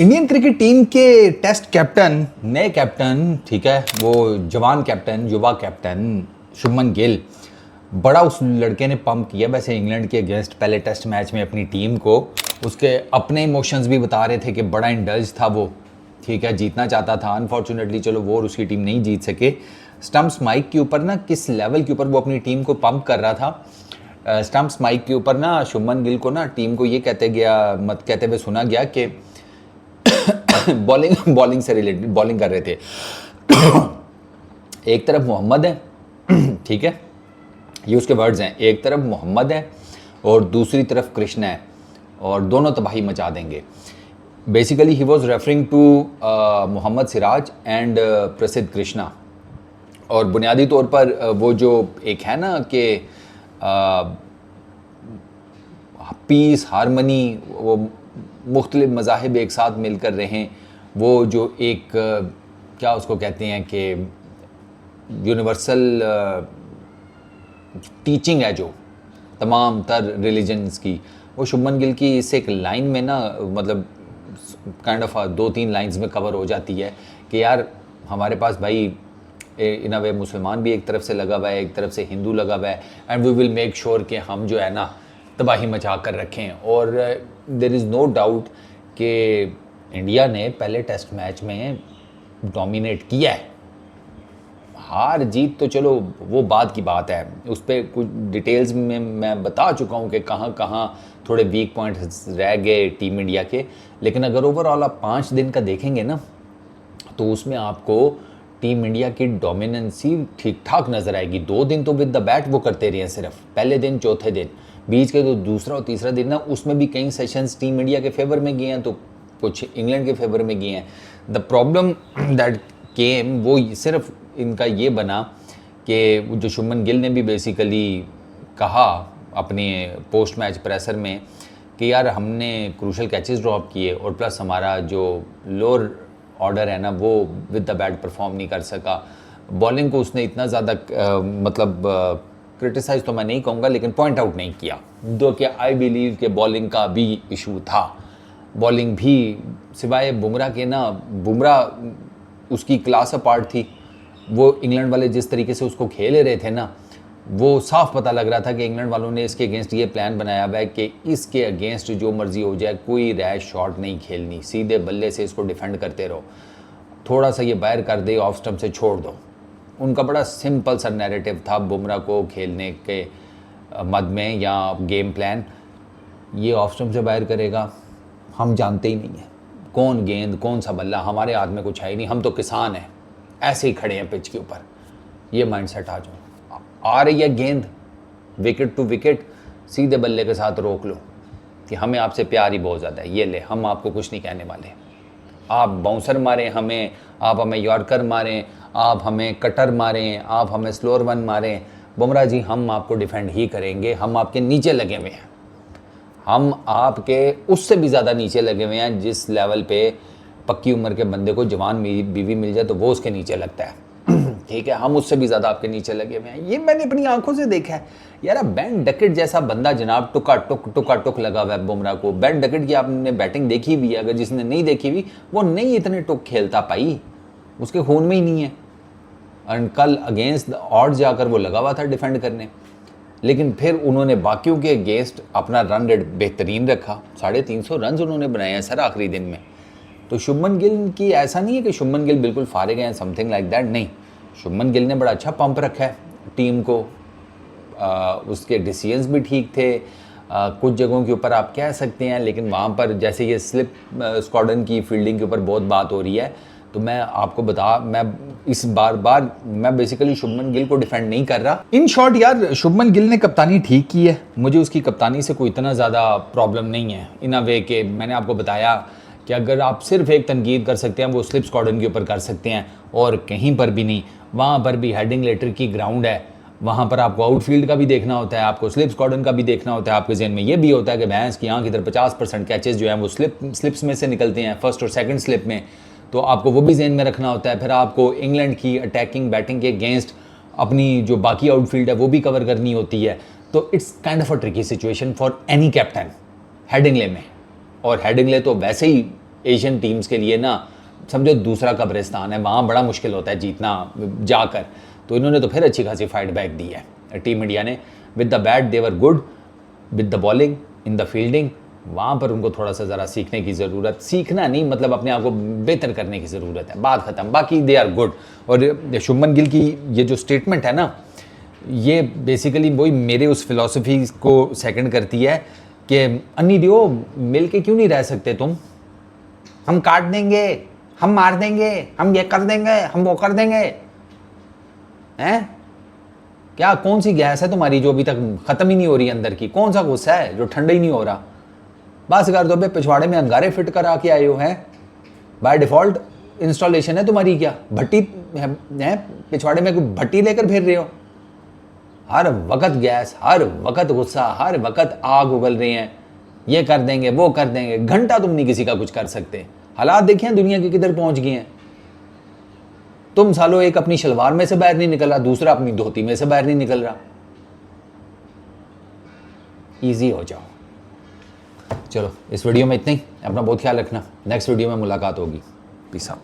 Indian cricket team के test captain, नए captain, ठीक है, वो जवान कैप्टन, युवा कैप्टन शुभमन गिल, बड़ा उस लड़के ने पंप किया वैसे इंग्लैंड के अगेंस्ट पहले टेस्ट मैच में अपनी टीम को। उसके अपने इमोशंस भी बता रहे थे कि बड़ा इंडल्ज था वो, ठीक है, जीतना चाहता था। अनफॉर्चुनेटली चलो वो और उसकी टीम नहीं जीत सके। स्टम्प्स माइक के ऊपर ना किस लेवल के ऊपर वो अपनी टीम को पंप कर रहा था। स्टम्प्स माइक के ऊपर ना शुभमन गिल को ना टीम को ये कहते हुए सुना गया कि बॉलिंग से रिलेटेड बॉलिंग कर रहे थे। एक तरफ मोहम्मद है, ठीक है, ये उसके वर्ड्स हैं, एक तरफ मोहम्मद है और दूसरी तरफ कृष्णा है और दोनों तबाही मचा देंगे। Basically he was referring to Mohammed Siraj and Prasidh Krishna. और बुनियादी तौर पर वो जो एक है ना कि पीस हारमनी, वो मुख्तलिफ मज़ाहिब एक साथ मिलकर रहें, वो जो एक क्या उसको कहते हैं कि यूनिवर्सल टीचिंग है जो तमाम तर रिलीजन्स की, वो शुभमन गिल की इस एक लाइन में ना मतलब काइंड ऑफ 2-3 लाइंस में कवर हो जाती है कि यार हमारे पास भाई इन अ वे मुसलमान भी एक तरफ से लगा हुआ है, एक तरफ से हिंदू लगा हुआ है, and we will make sure कि हम जो है ना तबाही मचा कर रखें। और देयर इज़ नो डाउट कि इंडिया ने पहले टेस्ट मैच में डोमिनेट किया है। हार जीत तो चलो वो बाद की बात है, उस पर कुछ डिटेल्स में मैं बता चुका हूँ कि कहाँ कहाँ थोड़े वीक पॉइंट्स रह गए टीम इंडिया के। लेकिन अगर ओवरऑल आप 5 दिन का देखेंगे ना तो उसमें आपको टीम इंडिया की डोमिनेंसी ठीक ठाक नज़र आएगी। 2 दिन तो विद द बैट वो करते रहे हैं, सिर्फ पहले दिन चौथे दिन, बीच के तो दूसरा और तीसरा दिन ना उसमें भी कई सेशंस टीम इंडिया के फेवर में गए हैं तो कुछ इंग्लैंड के फेवर में गए हैं। द प्रॉब्लम दैट केम वो सिर्फ इनका ये बना कि जो शुभमन गिल ने भी बेसिकली कहा अपने पोस्ट मैच प्रेसर में कि यार हमने क्रूशल कैचेस ड्रॉप किए और प्लस हमारा जो लोअर ऑर्डर है ना वो विद द बैट परफॉर्म नहीं कर सका। बॉलिंग को उसने इतना ज़्यादा मतलब क्रिटिसाइज तो मैं नहीं कहूँगा लेकिन पॉइंट आउट नहीं किया, दो कि आई बिलीव कि बॉलिंग का भी इशू था। बॉलिंग भी सिवाय बुमराह के ना, बुमराह उसकी क्लास अपार्ट थी। वो इंग्लैंड वाले जिस तरीके से उसको खेल रहे थे ना, वो साफ पता लग रहा था कि इंग्लैंड वालों ने इसके अगेंस्ट ये प्लान बनाया हुआ है कि इसके अगेंस्ट जो मर्जी हो जाए कोई रैश शॉट नहीं खेलनी, सीधे बल्ले से इसको डिफेंड करते रहो, थोड़ा सा ये बाहर कर दे ऑफ स्टंप से छोड़ दो। उनका बड़ा सिंपल सा नैरेटिव था बुमराह को खेलने के मद में या गेम प्लान। ये ऑफ स्टंप से बाहर करेगा, हम जानते ही नहीं है कौन गेंद कौन सा बल्ला, हमारे हाथ में कुछ है ही नहीं, हम तो किसान हैं, ऐसे ही खड़े हैं पिच के ऊपर। ये माइंडसेट आ जाओ, आ रही है गेंद विकेट टू विकेट, सीधे बल्ले के साथ रोक लो कि हमें आपसे प्यार ही बहुत ज़्यादा है, ये ले, हम आपको कुछ नहीं कहने वाले। आप बाउंसर मारें हमें, आप हमें यॉर्कर मारें, आप हमें कटर मारें, आप हमें स्लोअर वन मारें, बुमराह जी हम आपको डिफेंड ही करेंगे, हम आपके नीचे लगे हुए हैं, हम आपके उससे भी ज़्यादा नीचे लगे हुए हैं जिस लेवल पे पक्की उम्र के बंदे को जवान बीवी मिल जाए तो वो उसके नीचे लगता है। ठीक है, हम उससे भी ज़्यादा आपके नीचे लगे हुए हैं। ये मैंने अपनी आंखों से देखा है यार। बेन डकेट जैसा बंदा जनाब टुका टुक लगा हुआ है बुमराह को। बेन डकेट की आपने बैटिंग देखी हुई है, अगर जिसने नहीं देखी हुई वो नहीं इतने टुक खेलता पाई, उसके खून में ही नहीं है। एंड कल अगेंस्ट ऑड जाकर वो लगा हुआ था डिफेंड करने, लेकिन फिर उन्होंने बाकियों के अगेंस्ट अपना रन रेट बेहतरीन रखा। 350 रन उन्होंने बनाए हैं सर आखिरी दिन में। तो शुभमन गिल की ऐसा नहीं है कि शुभमन गिल बिल्कुल फारिग हैं समथिंग लाइक दैट, नहीं, शुभमन गिल ने बड़ा अच्छा पंप रखा है टीम को। उसके डिसीजंस भी ठीक थे। कुछ जगहों के ऊपर आप कह सकते हैं, लेकिन वहाँ पर जैसे ये स्लिप स्क्वाड्रन की फील्डिंग के ऊपर बहुत बात हो रही है, तो मैं आपको मैं इस बार मैं बेसिकली शुभमन गिल को डिफेंड नहीं कर रहा। इन शॉर्ट यार शुभमन गिल ने कप्तानी ठीक की है, मुझे उसकी कप्तानी से कोई इतना ज़्यादा प्रॉब्लम नहीं है। इन अ वे के मैंने आपको बताया कि अगर आप सिर्फ एक तनकीद कर सकते हैं वो स्लिप स्क्वाड्रन के ऊपर कर सकते हैं और कहीं पर भी नहीं। वहाँ पर भी हेडिंग लेटर की ग्राउंड है, वहाँ पर आपको आउटफील्ड का भी देखना होता है, आपको स्लिप स्क्वाड्रन का भी देखना होता है। आपके जहन में ये भी होता है कि भैंस की आँख इधर 50% कैचेस जो हैं वो स्लिप्स में से निकलते हैं, फर्स्ट और सेकंड स्लिप में, तो आपको वो भी जहन में रखना होता है। फिर आपको इंग्लैंड की अटैकिंग बैटिंग के अगेंस्ट अपनी जो बाकी आउटफील्ड है वो भी कवर करनी होती है। तो it's kind of a tricky situation for any captain Headingley में। और हेडिंग्ले तो वैसे ही एशियन टीम्स के लिए ना समझो दूसरा कब्रिस्तान है, वहाँ बड़ा मुश्किल होता है जीतना जाकर। तो इन्होंने तो फिर अच्छी खासी फाइट बैक दी है टीम इंडिया ने। With the bat they were good, with the bowling, in the fielding, वहाँ पर उनको थोड़ा सा ज़रा सीखने की ज़रूरत, सीखना नहीं मतलब अपने आप को बेहतर करने की ज़रूरत है, बात ख़त्म। बाकी दे आर गुड। और शुभमन गिल की ये जो स्टेटमेंट है ना, ये बेसिकली वही मेरे उस फिलॉसफी को सेकंड करती है कि अन्नी दियो मिल के क्यों नहीं रह सकते तुम, हम काट देंगे, हम मार देंगे, हम ये कर देंगे, हम वो कर देंगे, हैं? क्या कौन सी गैस है तुम्हारी जो अभी तक ख़त्म ही नहीं हो रही अंदर की? कौन सा गुस्सा है जो ठंडा ही नहीं हो रहा? बस कर दो बे, पिछवाड़े में अंगारे फिट करा के आए हो हैं, बाय डिफ़ॉल्ट इंस्टॉलेशन है तुम्हारी क्या? भट्टी है पिछवाड़े में, कोई भट्टी लेकर फिर रहे हो? हर वक्त गैस, हर वक्त गुस्सा, हर वक्त आग उगल रही हैं, ये कर देंगे वो कर देंगे। घंटा तुम नहीं किसी का कुछ कर सकते। हालात देखिए दुनिया के किधर पहुंच गए हैं। तुम सालो एक अपनी शलवार में से बाहर नहीं निकल रहा, दूसरा अपनी धोती में से बाहर नहीं निकल रहा। ईजी हो जाओ। चलो इस वीडियो में इतना ही, अपना बहुत ख्याल रखना, नेक्स्ट वीडियो में मुलाकात होगी। Peace out.